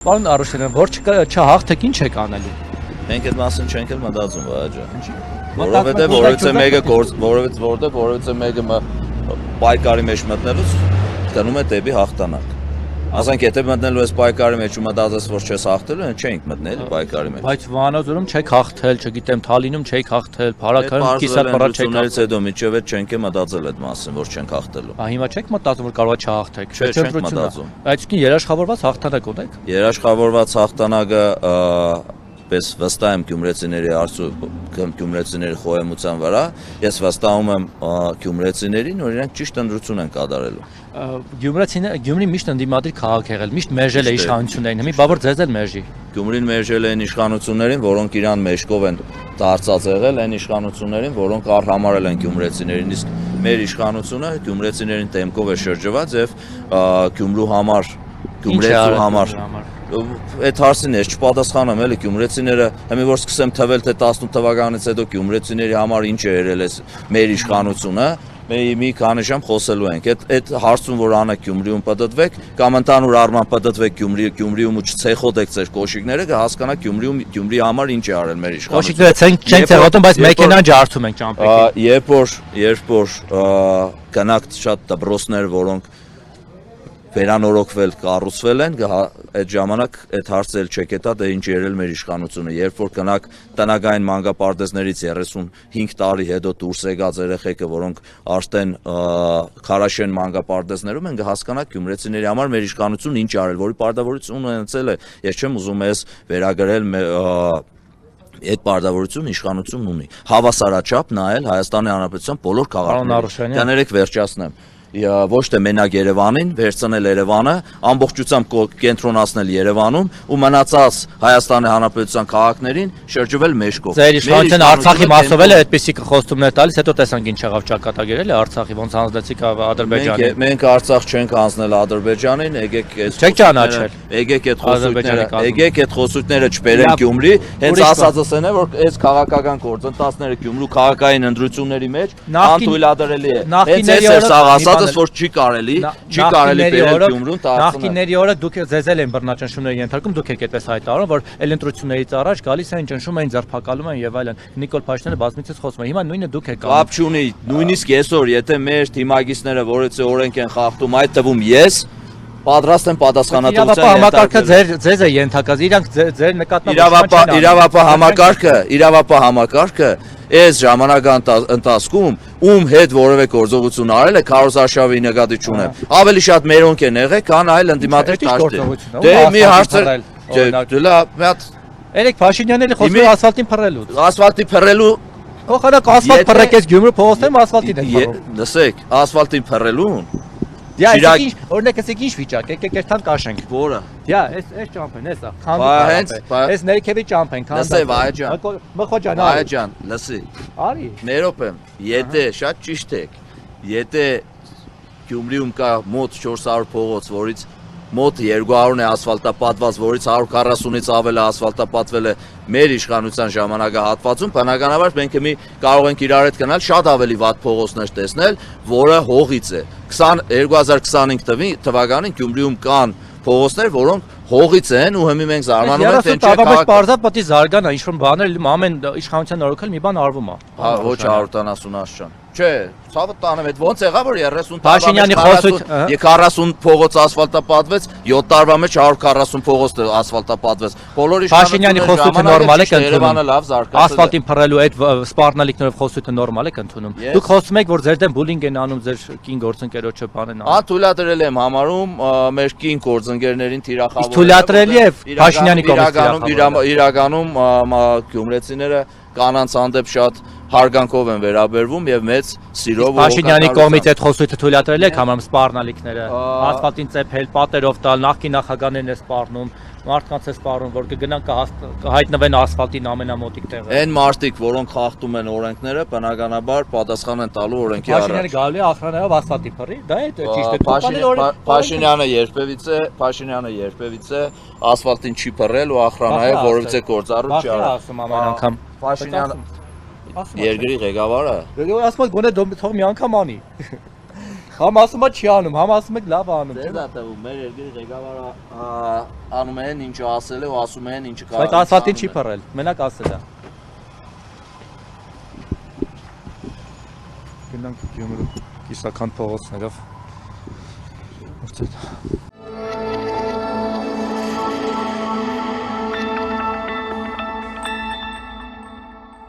Պարոն Արուշյանյան, որ չհաղթեք ինչ եք անելու։ Մենք այդ մասին չենք էլ մտածում, վայաջա։ Ինչի՞։ Որովհետև որովհետև մեկը պայքարի մեջ մտնելուց գնում է դեպի հաղթանակ։ Ասենք եթե մտնելու ես պայքարի մեջ ու մտածես որ չես հաղթելու, չենք մտնել պայքարի մեջ։ Բայց Վանաձորում չեք հաղթել, չգիտեմ, Թալինում չեք հաղթել, Փարաքարում կիսապարա չեք հաղթել։ Հետո միջև այդ չենք մտածել այդ մասին, որ չենք հաղթելու։ Հիմա չեք մտածում որ կարող է չհաղթեք։ Չենք մտածում։ Այդ իսկ երաշխավորված հաղթանակ ունեք։ Երաշխավորված հաղթանակը պես վստահ եմ գյումրեցիների գյումրեցիների խոհեմության վրա, ես վստահում եմ գյումրեցիներին, որ իրենք ճիշտ ընտրություն են կատարելու։ Գյումրի միշտ ընդդիմադիր քաղաք եղել, միշտ մերժել է իշխանություններին, հիմա բա որ ձեզ էլ մերժի։ Գյումրին մերժել են իշխանություններին, որոնք իրան մեջքով են դարձած եղել, այն իշխանություններին, որոնք արհամարել են գյումրեցիներին, իսկ մեր իշխանությունը գյումրեցիներին դեմքով է շրջված եւ Գյումրու համար, գյումրեցու համար այդ հարցին ես չպատասխանեմ էլի գյումրեցիները հիմա որ սկսեմ թվել թե 18 թվականից հետո գյումրեցիների համար ինչ է եղել էս մեր իշխանությունը մի քանի ժամ խոսելու ենք այդ հարցում որ անեք Գյումրիում պատտվեք կամ ընդհանուր առմամբ պատտվեք Գյումրիում ու չցեխոտեք ձեր կոշիկները կհասկանաք Գյումրի համար ինչ է արել մեր իշխանությունը կոշիկները չեն ցեղոտում բայց մեքենան ջարդում են ճամփեքին երբ որ կնակ շատ դպրոցներ որոնք վերանորոգվել, կառուցվել են, այդ ժամանակ այդ հարցը չեկետա դե ինչ երել մեր իշխանությունը, երբ որ կնակ տնագային մանկապարտեզներից 35 տարի հետո դուրս եկած երեխեքը, որոնք արդեն քարաշեն մանկապարտեզներում են, կհասկանաք գյումրեցիների համար մեր իշխանությունը ինչ արել, որի պարտավորություն ունեցել է, ես չեմ ուզում ես վերագրել այդ պարտավորությունը իշխանությունն ունի, հավասարաչափ նայել Հայաստանի Հանրապետության բոլոր քաղաքներին, կներեք վերջացնեմ ոչ թե մենակ Երևանին, վերցնել Երևանը, ամբողջությամբ կենտրոնացնել Երևանում ու մնացած Հայաստանի Հանրապետության քաղաքներին շրջվել մեջքով։ Ձեր իշխանությունը Արցախի մասով էլ է այդպիսի խոստումներ տալիս, հետո տեսանք ինչ եղավ ճակատագիրել է Արցախի, ոնց հանձնեցիք Ադրբեջանին։ Մենք Արցախ չենք հանձնել Ադրբեջանին, եկեք այդ խոսությունները չբերենք Գյումրի, հենց ասածս են որ այս քաղաքական գործընթացները Գյումրու քաղաքային ընտրությունների մեջ անթույլատրելի է։ Հենց այս ասածս որ չի կարելի բերել Գյումրուն նախկինների օրը դուք ձեզ էլ են բռնաճնշումների ենթարկում դուք եք այդպես հայտարարում որ էլ ընտրություններից առաջ գալիս են ճնշում են ձերբակալում են եւ այլն Նիկոլ Փաշինյանը բազմիցս խոսում է հիմա նույնը դուք եք կապ չունի նույնիսկ այսօր եթե մեր թիմագիստները որից օրենք են խախտում այդ թվում ես պատրաստ եմ պատասխանատվության համակարգը ձեզ է ենթակած իրանք ձեր նկատմամբ իրավապահ համակարգը այս ժամանակահատվածի ընթացքում ում հետ որևէ գործողություն արել է քարոզարշավի նկատի չունեմ ավելի շատ մերոնք են եղել քան այլ ընդդիմադիր դաշտեր դե մի հարցը Երեք Փաշինյանն էլ խոսում է ասֆալտին փռելու փոխանակ ասֆալտ փռեկես Գյումրու փողոցներում ասֆալտին են փռում լսեք ասֆալտին փռելուն օրինակ ասեք ինչ վիճակ եկեք երթան կաշենք որը այս ճամփեն էսա խանդի այս ներքևի ճամփեն լսե վայաջան մխոջան վայաջան լսի արի ներոպեմ եթե շատ ճիշտ եք եթե Գյումրիում կա մոտ 400 փողոց որից մոտ 200-ն է ասֆալտապատված, որից 140-ից ավելը ասֆալտապատվել է մեր իշխանության ժամանակահատվածում, բնականաբար մենք կարող ենք իրար հետ գնալ շատ ավելի վատ փողոցներ տեսնել, որը հողից է։ 2025 թվականին Գյումրիում կան փողոցներ, որոնք հողից են ու հիմա մենք զարմանում ենք թե ինչ է պարզա պետք է զարգանա ինչ-որ բաներ ամեն իշխանության նորոգել մի բան արվում է։ Հա ոչ 170 աշճան։ Չէ, ցավը տանեմ այդ ոնց եղավ որ 30 Փաշինյանի խոսույթ 40 փողոց ասֆալտապատվեց 7 տարվա մեջ 140 փողոց ասֆալտապատվեց բոլոր Փաշինյանի խոսույթը նորմալ է Երևանը լավ զարգացել ասֆալտին փռելու այդ սպառնալիքներով խոսույթը նորմալ է ընդունում դուք խոսում եք որ ձեր դեմ բուլինգ են անում ձեր կին գործընկերոջը բան են անում թույլատրել եմ համարում մեր կին գործընկերներին թիրախավորել թույլատրելի է Փաշինյանի կողմից իրականում գյումրեցիները կանանց հանդեպ շատ հարգանքով են վերաբերվում եւ մեծ սիրով Փաշինյանի կողմից այդ խոսույթը թույլատրել եք համարում սպառնալիքները ասֆալտին ծեփել պատերով տալ նախկին նախագահներն է սպառնում մարդկանց է սպառնում որ կգնան կհայտնվեն ասֆալտին ամենամոտիկ տեղը այն մարդիկ որոնք խախտում են օրենքները բնականաբար պատասխան են տալու օրենքի առաջ Փաշինյանը գալու է ախրանայով ասֆալտի փռի դա է ճիշտ է Փաշինյանը երբևիցե ասֆալտին չի փռել ու ախրանայով որովհետեւ գործառույթ չի արել ասում ամեն անգամ Փաշինյանը Երկրի ղեկավարը ասում գոնե թող մի անգամ անի Համ ասում է չի անում, համ ասում եք լավ անում։ Դե դա տվում, մեր երկրի ղեկավարը անում են ինչը ասել է ու ասում են ինչը կարող։ Բայց ասֆալտին չի փռել, մենակ ասել է։ Գնանք Գյումրու կիսական փողոցներով։